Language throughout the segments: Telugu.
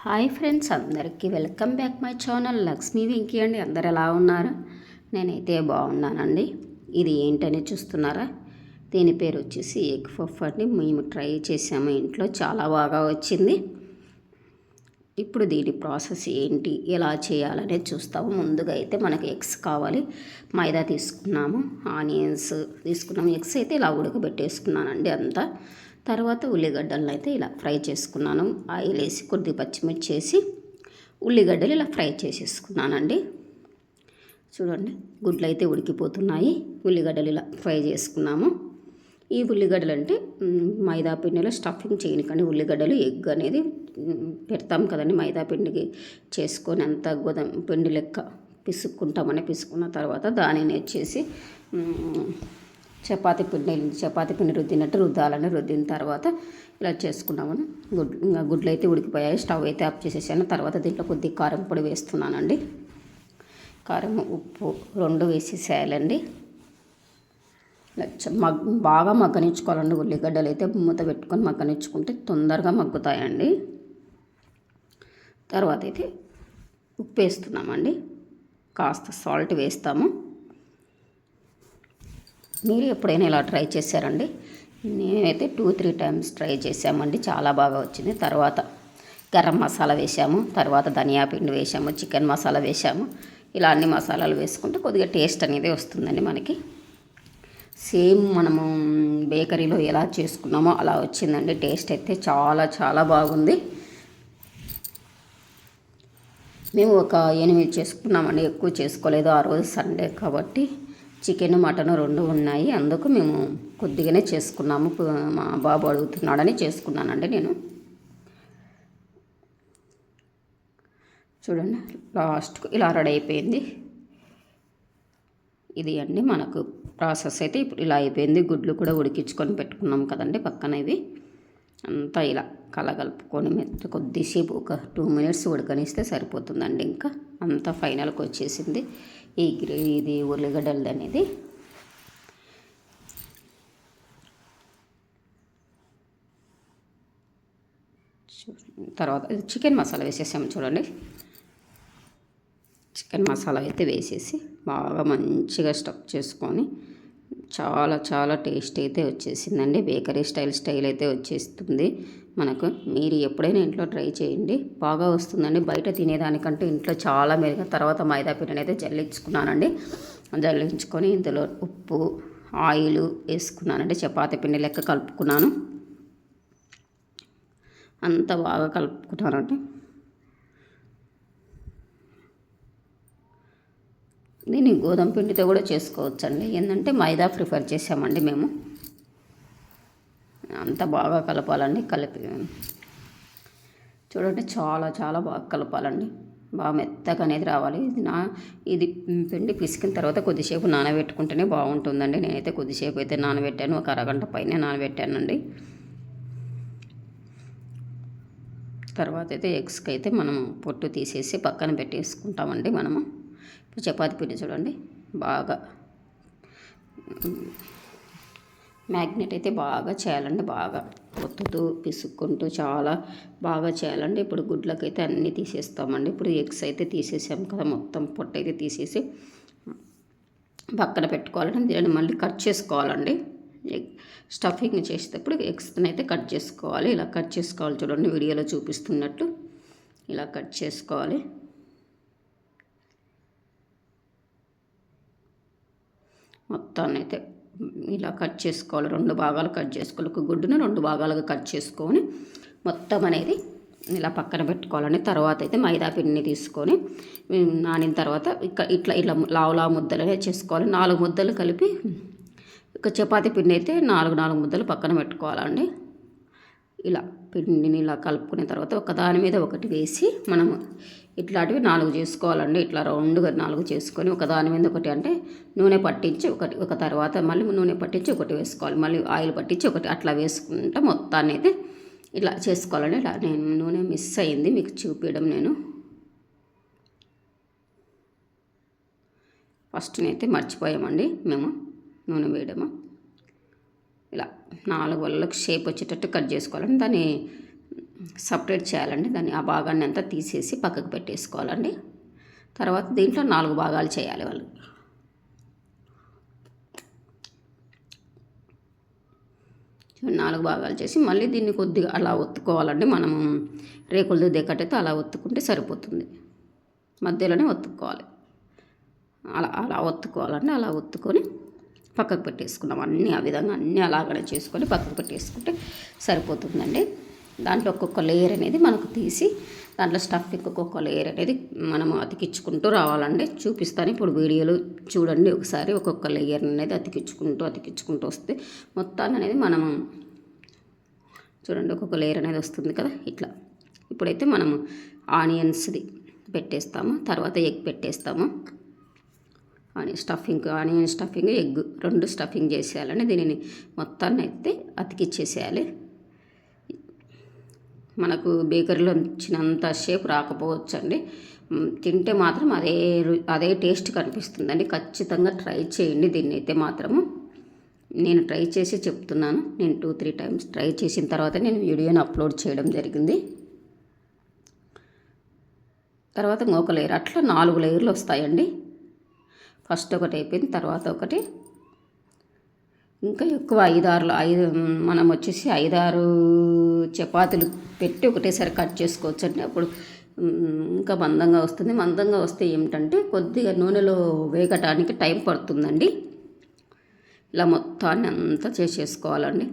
హాయ్ ఫ్రెండ్స్, అందరికీ welcome back my channel Lakshmi Venky అండి. అందరు ఎలా ఉన్నారు? నేనైతే బాగున్నానండి. ఇది ఏంటని చూస్తున్నారా? దీని పేరు వచ్చేసి ఎగ్ పఫ్ అండి. మేము ట్రై చేసాము ఇంట్లో, చాలా బాగా వచ్చింది. ఇప్పుడు దీని ప్రాసెస్ ఏంటి, ఎలా చేయాలనేది చూస్తాము. ముందుగా అయితే మనకి ఎగ్స్ కావాలి. మైదా తీసుకున్నాము, ఆనియన్స్ తీసుకున్నాము. ఎగ్స్ అయితే ఇలా ఉడకబెట్టేసుకున్నానండి అంతా. తర్వాత ఉల్లిగడ్డలను అయితే ఇలా ఫ్రై చేసుకున్నాను. ఆయిల్ వేసి కొద్ది పచ్చిమిర్చి వేసి ఉల్లిగడ్డలు ఇలా ఫ్రై చేసేసుకున్నానండి. చూడండి, గుడ్లు అయితే ఉడికిపోతున్నాయి. ఉల్లిగడ్డలు ఇలా ఫ్రై చేసుకున్నాము. ఈ ఉల్లిగడ్డలు అంటే మైదా పిండిలో స్టఫింగ్ చేయనికండి. ఉల్లిగడ్డలు ఎగ్ అనేది పెడతాం కదండి, మైదా పిండికి చేసుకొని అంత గోధుమ పిండి లెక్క పిసుక్కున్న తర్వాత దానిని వచ్చేసి చపాతీ పిండి రుద్దినట్టు రుద్దాలని. రుద్దిన తర్వాత ఇలా చేసుకున్నామని. గుడ్లు అయితే ఉడికిపోయాయి. స్టవ్ అయితే ఆఫ్ చేసేసాను. తర్వాత దీంట్లో కొద్దిగా కారం పొడి వేస్తున్నానండి. కారం, ఉప్పు రెండు వేసేసేయాలండి. బాగా మగ్గనిచ్చుకోవాలండి. ఉల్లిగడ్డలు అయితే మూత పెట్టుకొని మగ్గనిచ్చుకుంటే తొందరగా మగ్గుతాయండి. తర్వాత అయితే ఉప్పు వేస్తున్నామండి, కాస్త సాల్ట్ వేస్తాము. మీరు ఎప్పుడైనా ఇలా ట్రై చేశారండి? నేనైతే 2-3 టైమ్స్ ట్రై చేసామండి, చాలా బాగా వచ్చింది. తర్వాత గరం మసాలా వేసాము, తర్వాత ధనియా పిండి వేసాము, చికెన్ మసాలా వేసాము. ఇలా అన్ని మసాలాలు వేసుకుంటే కొద్దిగా టేస్ట్ అనేది వస్తుందండి మనకి. సేమ్ మనము బేకరీలో ఎలా చేసుకున్నామో అలా వచ్చిందండి. టేస్ట్ అయితే చాలా చాలా బాగుంది. మేము ఒక 8 చేసుకున్నామండి, ఎక్కువ చేసుకోలేదు. ఆ రోజు సండే కాబట్టి చికెన్ మటన్ రెండు ఉన్నాయి, అందుకు మేము కొద్దిగానే చేసుకున్నాము. మా బాబు అడుగుతున్నాడని చేసుకున్నానండి నేను. చూడండి, లాస్ట్కు ఇలా రెడీ అయిపోయింది. ఇది అండి మనకు ప్రాసెస్ అయితే ఇప్పుడు ఇలా అయిపోయింది. గుడ్లు కూడా ఉడికించుకొని పెట్టుకున్నాం కదండి పక్కన. ఇవి అంతా ఇలా కలగలుపుకొని కొద్దిసేపు ఒక 2 మినిట్స్ ఉడకనిస్తే సరిపోతుందండి. ఇంకా అంతా ఫైనల్కి వచ్చేసింది ఇది ఉల్లిగడ్డలది అనేది. తర్వాత చికెన్ మసాలా వేసేసాము. చూడండి, చికెన్ మసాలా అయితే వేసేసి బాగా మంచిగా స్టఫ్ చేసుకొని చాలా చాలా టేస్ట్ అయితే వచ్చేసిందండి. బేకరీ స్టైల్ అయితే వచ్చేస్తుంది మనకు. మీరు ఎప్పుడైనా ఇంట్లో ట్రై చేయండి, బాగా వస్తుందండి. బయట తినేదానికంటే ఇంట్లో చాలా మెరుగు. తర్వాత మైదా పిండిని అయితే జల్లించుకున్నానండి. జల్లించుకొని ఇందులో ఉప్పు, ఆయిల్ వేసుకున్నానండి. చపాతీ పిండి లెక్క కలుపుకున్నాను. అంత బాగా కలుపుకున్నానండి. దీన్ని గోధుమ పిండితో కూడా చేసుకోవచ్చండి. ఏంటంటే మైదా ప్రిఫర్ చేసామండి మేము. అంత బాగా కలపాలండి. కలిపి చూడండి, చాలా చాలా బాగా కలపాలండి. బాగా మెత్తగా అనేది రావాలి. ఇది పిండి పిసికిన తర్వాత కొద్దిసేపు నానబెట్టుకుంటేనే బాగుంటుందండి. నేనైతే కొద్దిసేపు అయితే నానబెట్టాను, ఒక అరగంట పైన నానబెట్టానండి. తర్వాత అయితే ఎగ్స్కి అయితే మనం పొట్టు తీసేసి పక్కన పెట్టేసుకుంటామండి మనము. ఇప్పుడు చపాతీ పిండి చూడండి, బాగా మ్యాగ్నెట్ అయితే బాగా చేయాలండి. బాగా ఒత్తుతూ పిసుక్కుంటూ చాలా బాగా చేయాలండి. ఇప్పుడు గుడ్లకైతే అన్నీ తీసేస్తామండి. ఇప్పుడు ఎగ్స్ అయితే తీసేసాం కదా, మొత్తం పొట్టు అయితే తీసేసి పక్కన పెట్టుకోవాలండి. దీన్ని మళ్ళీ కట్ చేసుకోవాలండి. స్టఫింగ్ చేసేటప్పుడు ఎగ్స్ని అయితే కట్ చేసుకోవాలి. ఇలా కట్ చేసుకోవాలి. చూడండి, వీడియోలో చూపిస్తున్నట్టు ఇలా కట్ చేసుకోవాలి. మొత్తాన్ని అయితే ఇలా కట్ చేసుకోవాలి. 2 భాగాలు కట్ చేసుకోవాలి. ఒక గుడ్డును 2 భాగాలుగా కట్ చేసుకొని మొత్తం అనేది ఇలా పక్కన పెట్టుకోవాలండి. తర్వాత అయితే మైదా పిండిని తీసుకొని నానిన తర్వాత ఇట్లా లావు ముద్దలుగా చేసుకోవాలి. 4 ముద్దలు కలిపి ఒక చపాతీ పిండి అయితే 4 ముద్దలు పక్కన పెట్టుకోవాలండి. ఇలా పిండిని ఇలా కలుపుకున్న తర్వాత ఒకదాని మీద ఒకటి వేసి మనము ఇట్లాంటివి 4 చేసుకోవాలండి. ఇట్లా రౌండ్గా 4 చేసుకొని ఒకదాని మీద ఒకటి, అంటే నూనె పట్టించి ఒక తర్వాత మళ్ళీ నూనె పట్టించి ఒకటి వేసుకోవాలి, మళ్ళీ ఆయిల్ పట్టించి ఒకటి, అట్లా వేసుకుంటా మొత్తాన్ని అయితే ఇలా చేసుకోవాలండి. ఇలా నేను నూనె మిస్ అయింది మీకు చూపించడం. నేను ఫస్ట్నైతే మర్చిపోయామండి మేము నూనె వేయడము. ఇలా 4 వల్లకి షేప్ వచ్చేటట్టు కట్ చేసుకోవాలండి. దాన్ని సపరేట్ చేయాలండి. దాన్ని ఆ భాగాన్ని అంతా తీసేసి పక్కకు పెట్టేసుకోవాలండి. తర్వాత దీంట్లో 4 భాగాలు చేయాలి వాళ్ళు. నాలుగు భాగాలు చేసి మళ్ళీ దీన్ని కొద్దిగా అలా ఒత్తుకోవాలండి. మనము రేకులు దిద్దకట్టయితే అలా ఒత్తుకుంటే సరిపోతుంది. మధ్యలోనే ఒత్తుకోవాలి. అలా అలా ఒత్తుకోవాలండి. అలా ఒత్తుకొని పక్కకు పెట్టేసుకున్నాం. అన్నీ ఆ విధంగా అన్నీ అలాగనే చేసుకొని పక్కకు పెట్టేసుకుంటే సరిపోతుందండి. దాంట్లో ఒక్కొక్క లేయర్ అనేది మనకు తీసి దాంట్లో స్టఫింగ్ ఒక్కొక్క లేయర్ అనేది మనము అతికించుకుంటూ రావాలండి. చూపిస్తాను ఇప్పుడు వీడియోలో చూడండి ఒకసారి. ఒక్కొక్క లేయర్ అనేది అతికించుకుంటూ వస్తే మొత్తాన్ని అనేది మనము చూడండి ఒక్కొక్క లేయర్ అనేది వస్తుంది కదా ఇట్లా. ఇప్పుడైతే మనము ఆనియన్స్ది పెట్టేస్తాము. తర్వాత ఎగ్ పెట్టేస్తాము. ఆనియన్ స్టఫింగ్ ఎగ్ 2 స్టఫింగ్ చేసేయాలండి. దీనిని మొత్తాన్ని అయితే అతికిచ్చేసేయాలి. మనకు బేకరీలో వచ్చినంత షేప్ రాకపోవచ్చండి. తింటే మాత్రం అదే టేస్ట్ కనిపిస్తుందండి. ఖచ్చితంగా ట్రై చేయండి దీన్ని అయితే మాత్రము. నేను ట్రై చేసి చెప్తున్నాను. నేను 2-3 టైమ్స్ ట్రై చేసిన తర్వాత నేను వీడియోని అప్లోడ్ చేయడం జరిగింది. తర్వాత ఇంకొక లేయర్, అట్లా 4 లేయర్లు వస్తాయండి. ఫస్ట్ ఒకటి అయిపోయింది, తర్వాత ఒకటి, ఇంకా ఎక్కువ 5 మనం వచ్చేసి 5-6 చపాతీలు పెట్టి ఒకటేసారి కట్ చేసుకోవచ్చు అండి. అప్పుడు ఇంకా మందంగా వస్తుంది. మందంగా వస్తే ఏమిటంటే కొద్దిగా నూనెలో వేగటానికి టైం పడుతుందండి. ఇలా మొత్తాన్ని అంతా చేసేసుకోవాలండి.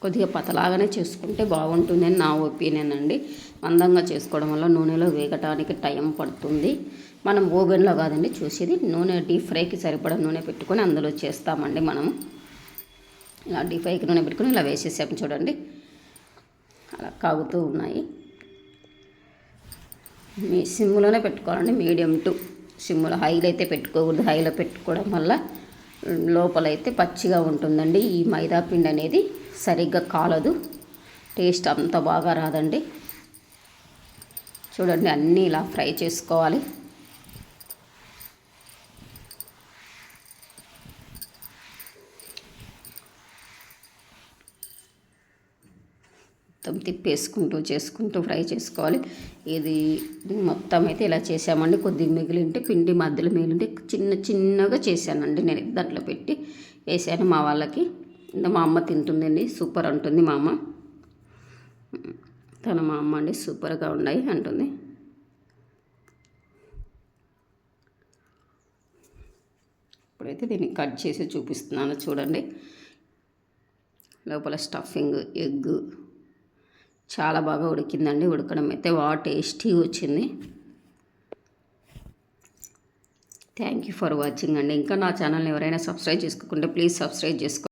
కొద్దిగా పతలాగానే చేసుకుంటే బాగుంటుందని నా ఒపీనియన్ అండి. మందంగా చేసుకోవడం వల్ల నూనెలో వేగటానికి టైం పడుతుంది. మనం ఓవెన్లో కాదండి చూసేది, నూనె డీప్ ఫ్రైకి సరిపడా నూనె పెట్టుకొని అందులో చేస్తామండి. మనము ఇలా డీప్ ఫ్రైకి నూనె పెట్టుకొని ఇలా వేసేసాము చూడండి. అలా కాగుతూ ఉన్నాయి. మీ సిమ్లోనే పెట్టుకోవాలండి. మీడియం టు సిమ్లో, హైలో అయితే పెట్టుకోకూడదు. హైలో పెట్టుకోవడం వల్ల లోపలైతే పచ్చిగా ఉంటుందండి. ఈ మైదా పిండి అనేది సరిగ్గా కాలదు, టేస్ట్ అంత బాగా రాదండి. చూడండి అన్నీ ఇలా ఫ్రై చేసుకోవాలి. మొత్తం చేసుకుంటూ ఫ్రై చేసుకోవాలి. ఇది మొత్తం అయితే ఇలా చేసామండి. కొద్దిగా మిగిలింటే పిండి మధ్యలో మిగిలింటే చిన్నగా చేశానండి. నేను దాంట్లో పెట్టి వేసాను మా వాళ్ళకి. మా అమ్మ తింటుందండి, సూపర్ అంటుంది మా అమ్మ. మా అమ్మ అండి సూపర్గా ఉన్నాయి అంటుంది. ఇప్పుడైతే దీన్ని కట్ చేసి చూపిస్తున్నాను చూడండి. లోపల స్టఫింగ్ ఎగ్ చాలా బాగా ఉడికిందండి. ఉడకడం అయితే బాగా టేస్టీ వచ్చింది. థ్యాంక్ యూ ఫర్ వాచింగ్ అండి. ఇంకా నా ఛానల్ని ఎవరైనా సబ్స్క్రైబ్ చేసుకోకుంటే ప్లీజ్ సబ్స్క్రైబ్ చేసుకోండి.